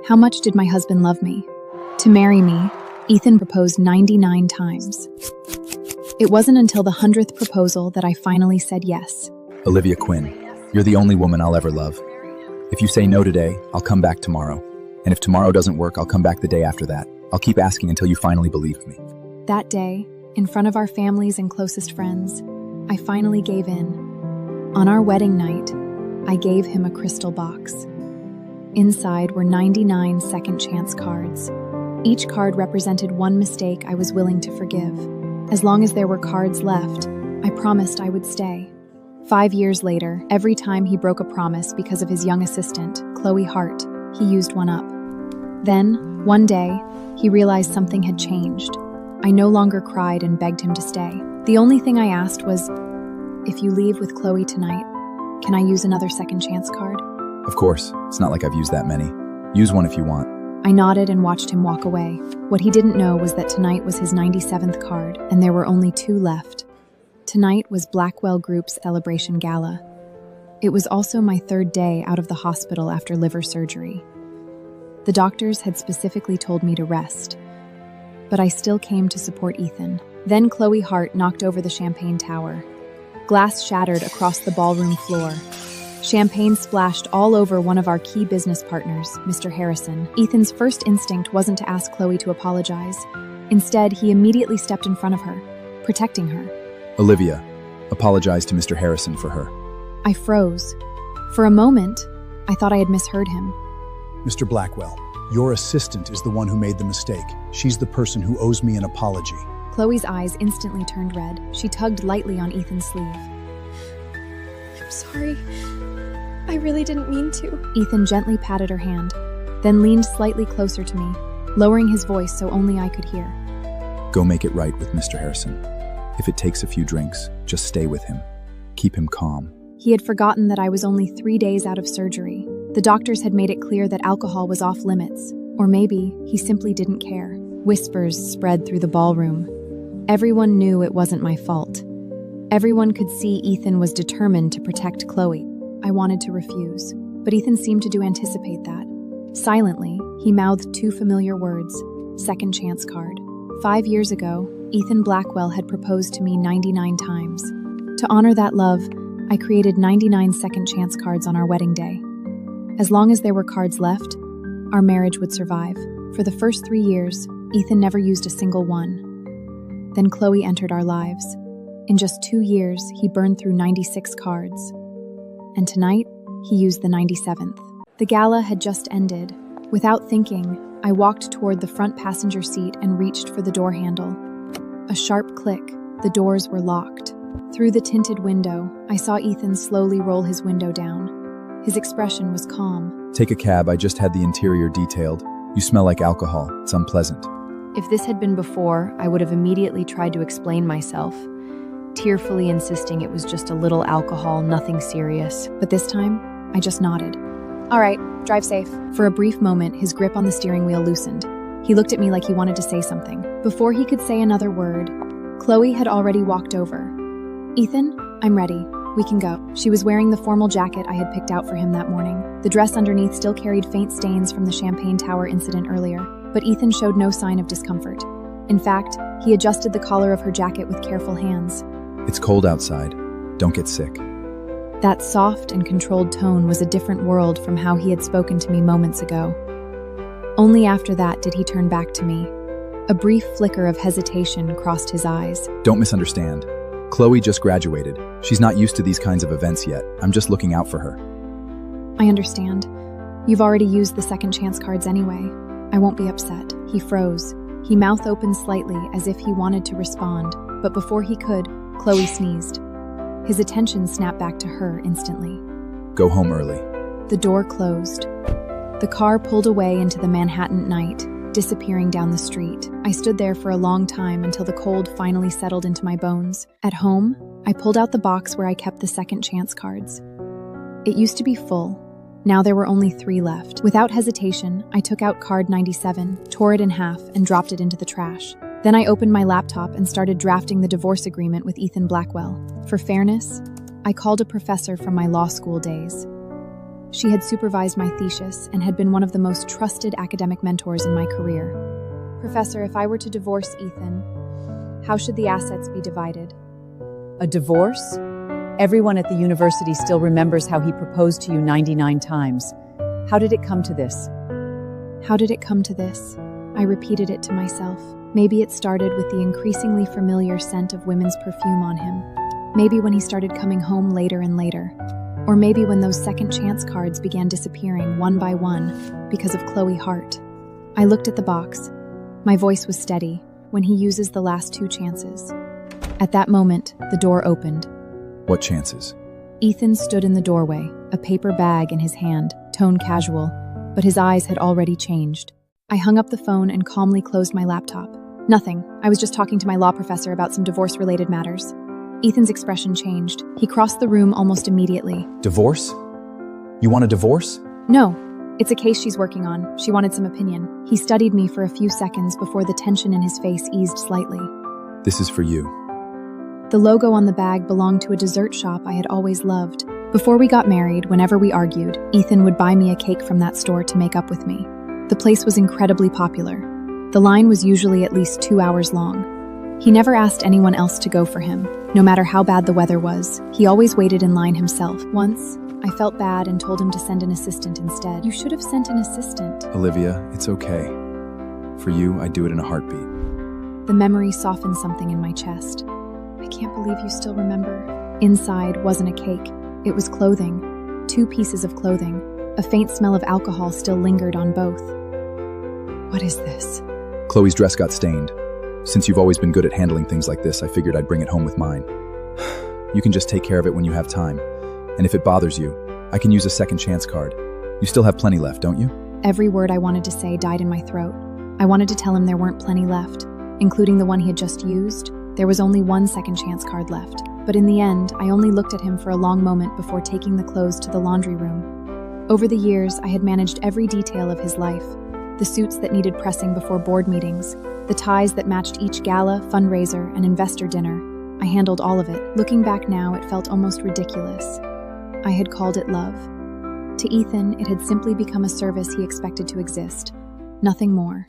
How much did my husband love me? To marry me, Ethan proposed 99 times. It wasn't until the 100th proposal that I finally said yes. Olivia Quinn, you're the only woman I'll ever love. If you say no today, I'll come back tomorrow. And if tomorrow doesn't work, I'll come back the day after that. I'll keep asking until you finally believe me. That day, in front of our families and closest friends, I finally gave in. On our wedding night, I gave him a crystal box. Inside were 99 second chance cards. Each card represented one mistake I was willing to forgive. As long as there were cards left, I promised I would stay. 5 years later, every time he broke a promise because of his young assistant, Chloe Hart, he used one up. Then, one day, he realized something had changed. I no longer cried and begged him to stay. The only thing I asked was, if you leave with Chloe tonight, can I use another second chance card? Of course, it's not like I've used that many. Use one if you want. I nodded and watched him walk away. What he didn't know was that tonight was his 97th card, and there were only 2 left. Tonight was Blackwell Group's celebration gala. It was also my 3rd day out of the hospital after liver surgery. The doctors had specifically told me to rest, but I still came to support Ethan. Then Chloe Hart knocked over the champagne tower. Glass shattered across the ballroom floor. Champagne splashed all over one of our key business partners, Mr. Harrison. Ethan's first instinct wasn't to ask Chloe to apologize. Instead, he immediately stepped in front of her, protecting her. Olivia, apologize to Mr. Harrison for her. I froze. For a moment, I thought I had misheard him. Mr. Blackwell, your assistant is the one who made the mistake. She's the person who owes me an apology. Chloe's eyes instantly turned red. She tugged lightly on Ethan's sleeve. I'm sorry. I really didn't mean to. Ethan gently patted her hand, then leaned slightly closer to me, lowering his voice so only I could hear. Go make it right with Mr. Harrison. If it takes a few drinks, just stay with him. Keep him calm. He had forgotten that I was only 3 days out of surgery. The doctors had made it clear that alcohol was off limits, or maybe he simply didn't care. Whispers spread through the ballroom. Everyone knew it wasn't my fault. Everyone could see Ethan was determined to protect Chloe. I wanted to refuse, but Ethan seemed to anticipate that. Silently, he mouthed 2 familiar words, second chance card. 5 years ago, Ethan Blackwell had proposed to me 99 times. To honor that love, I created 99 second chance cards on our wedding day. As long as there were cards left, our marriage would survive. For the first 3 years, Ethan never used a single one. Then Chloe entered our lives. In just 2 years, he burned through 96 cards. And tonight, he used the 97th. The gala had just ended. Without thinking, I walked toward the front passenger seat and reached for the door handle. A sharp click, the doors were locked. Through the tinted window, I saw Ethan slowly roll his window down. His expression was calm. Take a cab, I just had the interior detailed. You smell like alcohol, it's unpleasant. If this had been before, I would have immediately tried to explain myself, tearfully insisting it was just a little alcohol, nothing serious. But this time, I just nodded. All right, drive safe. For a brief moment, his grip on the steering wheel loosened. He looked at me like he wanted to say something. Before he could say another word, Chloe had already walked over. Ethan, I'm ready. We can go. She was wearing the formal jacket I had picked out for him that morning. The dress underneath still carried faint stains from the champagne tower incident earlier, but Ethan showed no sign of discomfort. In fact, he adjusted the collar of her jacket with careful hands. It's cold outside. Don't get sick. That soft and controlled tone was a different world from how he had spoken to me moments ago. Only after that did he turn back to me. A brief flicker of hesitation crossed his eyes. Don't misunderstand. Chloe just graduated. She's not used to these kinds of events yet. I'm just looking out for her. I understand. You've already used the second chance cards anyway. I won't be upset. He froze. He mouth opened slightly as if he wanted to respond, but before he could, Chloe sneezed. His attention snapped back to her instantly. Go home early. The door closed. The car pulled away into the Manhattan night, disappearing down the street. I stood there for a long time until the cold finally settled into my bones. At home, I pulled out the box where I kept the second chance cards. It used to be full. Now there were only 3 left. Without hesitation, I took out card 97, tore it in half, and dropped it into the trash. Then I opened my laptop and started drafting the divorce agreement with Ethan Blackwell. For fairness, I called a professor from my law school days. She had supervised my thesis and had been one of the most trusted academic mentors in my career. "Professor, if I were to divorce Ethan, how should the assets be divided?" A divorce? Everyone at the university still remembers how he proposed to you 99 times. How did it come to this? How did it come to this? I repeated it to myself. Maybe it started with the increasingly familiar scent of women's perfume on him. Maybe when he started coming home later and later. Or maybe when those second chance cards began disappearing one by one because of Chloe Hart. I looked at the box. My voice was steady. "When he uses the last 2 chances." At that moment, the door opened. What chances? Ethan stood in the doorway, a paper bag in his hand, tone casual, but his eyes had already changed. I hung up the phone and calmly closed my laptop. "Nothing. I was just talking to my law professor about some divorce-related matters." Ethan's expression changed. He crossed the room almost immediately. Divorce? You want a divorce? "No. It's a case she's working on. She wanted some opinion." He studied me for a few seconds before the tension in his face eased slightly. This is for you. The logo on the bag belonged to a dessert shop I had always loved. Before we got married, whenever we argued, Ethan would buy me a cake from that store to make up with me. The place was incredibly popular. The line was usually at least 2 hours long. He never asked anyone else to go for him. No matter how bad the weather was, he always waited in line himself. Once, I felt bad and told him to send an assistant instead. "You should have sent an assistant." Olivia, it's okay. For you, I'd do it in a heartbeat. The memory softened something in my chest. "I can't believe you still remember." Inside wasn't a cake. It was clothing. 2 pieces of clothing. A faint smell of alcohol still lingered on both. "What is this?" Chloe's dress got stained. Since you've always been good at handling things like this, I figured I'd bring it home with mine. You can just take care of it when you have time. And if it bothers you, I can use a second chance card. You still have plenty left, don't you? Every word I wanted to say died in my throat. I wanted to tell him there weren't plenty left, including the one he had just used. There was only 1 second chance card left. But in the end, I only looked at him for a long moment before taking the clothes to the laundry room. Over the years, I had managed every detail of his life. The suits that needed pressing before board meetings, the ties that matched each gala, fundraiser, and investor dinner. I handled all of it. Looking back now, it felt almost ridiculous. I had called it love. To Ethan, it had simply become a service he expected to exist. Nothing more.